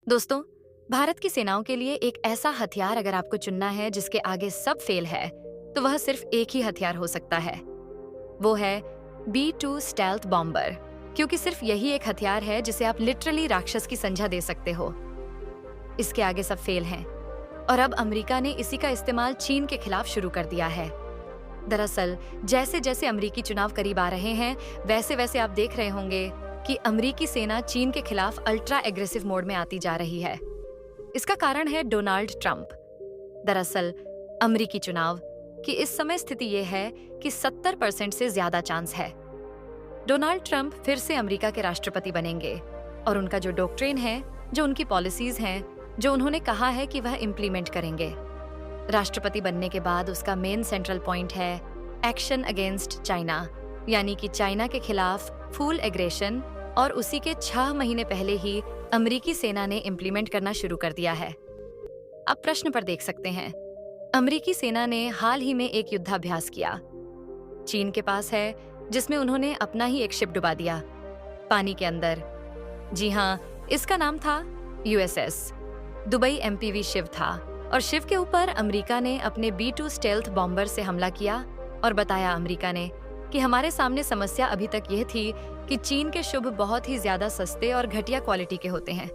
दोस्तों, भारत की सेनाओं के लिए एक ऐसा हथियार अगर आपको चुनना है जिसके आगे सब फेल है, तो वह सिर्फ एक ही हथियार हो सकता है। वो है B-2 स्टेल्थ बॉम्बर, क्योंकि सिर्फ यही एक हथियार है जिसे आप लिटरली राक्षस की संज्ञा दे सकते हो। इसके आगे सब फेल हैं, और अब अमेरिका ने इसी का इस्तेमाल चीन के खिलाफ शुरू कर दिया है। दरअसल जैसे जैसे अमेरिकी चुनाव करीब आ रहे हैं, वैसे वैसे आप देख रहे होंगे कि अमेरिकी सेना चीन के खिलाफ अल्ट्रा एग्रेसिव मोड में आती जा रही है। इसका कारण है डोनाल्ड ट्रंप। दरअसल अमेरिकी चुनाव की इस समय स्थिति ये है कि 70% से ज्यादा चांस है डोनाल्ड ट्रंप फिर से अमेरिका के राष्ट्रपति बनेंगे, और उनका जो डॉक्ट्रिन है, जो उनकी पॉलिसीज हैं, जो उन्होंने कहा है कि वह इम्प्लीमेंट करेंगे। राष्ट्रपति बनने के बाद उसका मेन सेंट्रल पॉइंट है एक्शन अगेंस्ट चाइना, यानी कि चाइना के खिलाफ फुल एग्रेशन, और उसी के 6 महीने पहले ही अमेरिकी सेना ने इम्प्लीमेंट करना शुरू कर दिया है। आप प्रश्न पर देख सकते हैं, अमेरिकी सेना ने हाल ही में एक युद्धाभ्यास किया चीन के पास है, जिसमें उन्होंने अपना ही एक शिप डुबा दिया पानी के अंदर। जी हाँ, इसका नाम था USS दुबई MPV शिव था, और शिव के ऊपर अमेरिका ने अपने B-2 स्टेल्थ बॉम्बर से हमला किया और बताया अमेरिका ने कि हमारे सामने समस्या अभी तक यह थी कि चीन के शुभ बहुत ही ज्यादा सस्ते और घटिया क्वालिटी के होते हैं,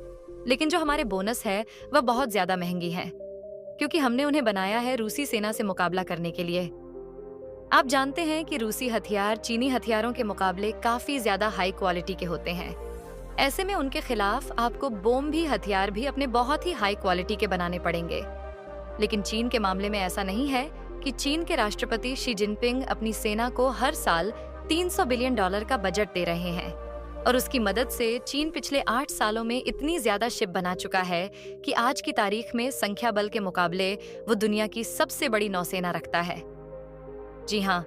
लेकिन जो हमारे बोनस है वह बहुत ज्यादा महंगी है, क्योंकि हमने उन्हें बनाया है रूसी सेना से मुकाबला करने के लिए। आप जानते हैं कि रूसी हथियार चीनी हथियारों के मुकाबले काफी ज्यादा हाई क्वालिटी के होते हैं। ऐसे में उनके खिलाफ आपको बम भी हथियार भी अपने बहुत ही हाई क्वालिटी के बनाने पड़ेंगे। लेकिन चीन के मामले में ऐसा नहीं है कि चीन के राष्ट्रपति शी जिनपिंग अपनी सेना को हर साल $300 बिलियन का बजट दे रहे हैं, और उसकी मदद से चीन पिछले 8 सालों में इतनी ज्यादा शिप बना चुका है कि आज की तारीख में संख्या बल के मुकाबले वो दुनिया की सबसे बड़ी नौसेना रखता है। जी हाँ,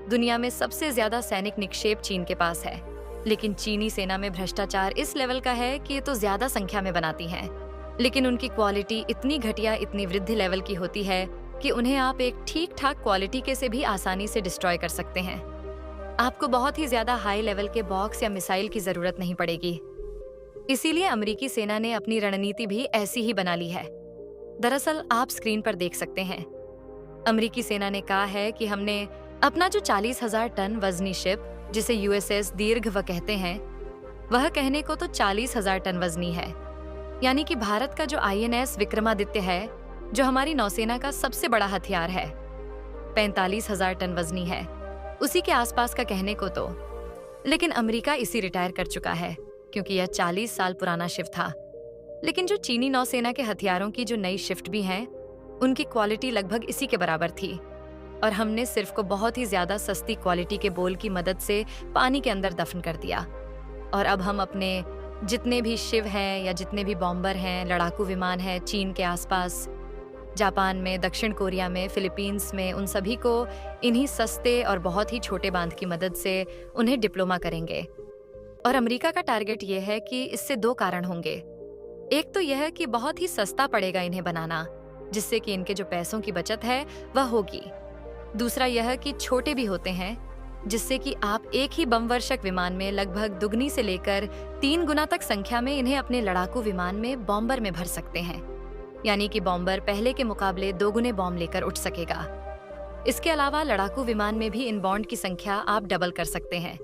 दुनिया में सबसे ज्यादा सैनिक निक्षेप चीन के पास है, लेकिन चीनी सेना में भ्रष्टाचार इस लेवल का है कि ये तो ज्यादा संख्या में बनाती हैं, लेकिन उनकी क्वालिटी इतनी घटिया, इतनी वृद्धि लेवल की होती है कि उन्हें आप एक ठीक ठाक क्वालिटी के से भी आसानी से डिस्ट्रॉय कर सकते हैं। आपको बहुत ही ज्यादा हाई लेवल के बॉक्स या मिसाइल की जरूरत नहीं पड़ेगी। इसीलिए अमेरिकी सेना ने अपनी रणनीति भी ऐसी ही बना ली है। दरअसल आप स्क्रीन पर देख सकते हैं, अमेरिकी सेना ने कहा है कि हमने अपना जो 40,000 टन वजनी शिप, जिसे USS दीर्घ व कहते हैं, वह कहने को तो 40,000 टन वजनी है, यानी कि भारत का जो INS विक्रमादित्य है, जो हमारी नौसेना का सबसे बड़ा हथियार है, 45,000 टन वजनी है, उसी के आसपास का कहने को तो। लेकिन अमेरिका इसी रिटायर कर चुका है, क्योंकि यह 40 साल पुराना शिप था। लेकिन जो चीनी नौसेना के हथियारों की जो नई शिफ्ट भी हैं, उनकी क्वालिटी लगभग इसी के बराबर थी, और हमने सिर्फ को बहुत ही ज्यादा सस्ती क्वालिटी के बोल की मदद से पानी के अंदर दफन कर दिया। और अब हम अपने जितने भी शिव हैं या जितने भी बॉम्बर हैं, लड़ाकू विमान हैं चीन के आसपास, जापान में, दक्षिण कोरिया में, फिलीपींस में, उन सभी को इन्हीं सस्ते और बहुत ही छोटे बांध की मदद से उन्हें डिप्लोमा करेंगे। और अमेरिका का टारगेट ये है कि इससे 2 कारण होंगे। एक तो यह कि बहुत ही सस्ता पड़ेगा इन्हें बनाना, जिससे कि इनके जो पैसों की बचत है वह होगी। दूसरा यह कि छोटे भी होते हैं, जिससे कि आप एक ही बमवर्षक विमान में लगभग दुगनी से लेकर 3 गुना तक संख्या में इन्हें अपने लड़ाकू विमान में बॉम्बर में भर सकते हैं, यानी कि बॉम्बर पहले के मुकाबले 2 गुने बॉम्ब लेकर उठ सकेगा। इसके अलावा लड़ाकू विमान में भी इन बॉन्ड की संख्या आप डबल कर सकते हैं,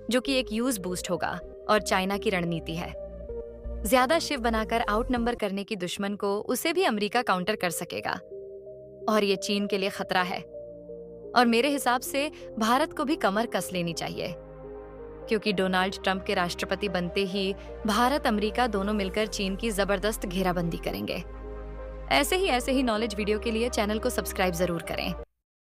जो कि एक यूज बूस्ट होगा, और चाइना की रणनीति है। ज्यादा शिप बनाकर आउट नंबर करने की दुश्मन को उसे भी अमेरिका काउंटर कर सकेगा, और ये चीन के लिए खतरा है। और मेरे हिसाब से भारत को भी कमर कस लेनी चाहिए, क्योंकि डोनाल्ड ट्रंप के राष्ट्रपति बनते ही भारत अमेरिका दोनों मिलकर चीन की जबरदस्त घेराबंदी करेंगे। ऐसे ही नॉलेज वीडियो के लिए चैनल को सब्सक्राइब जरूर करें।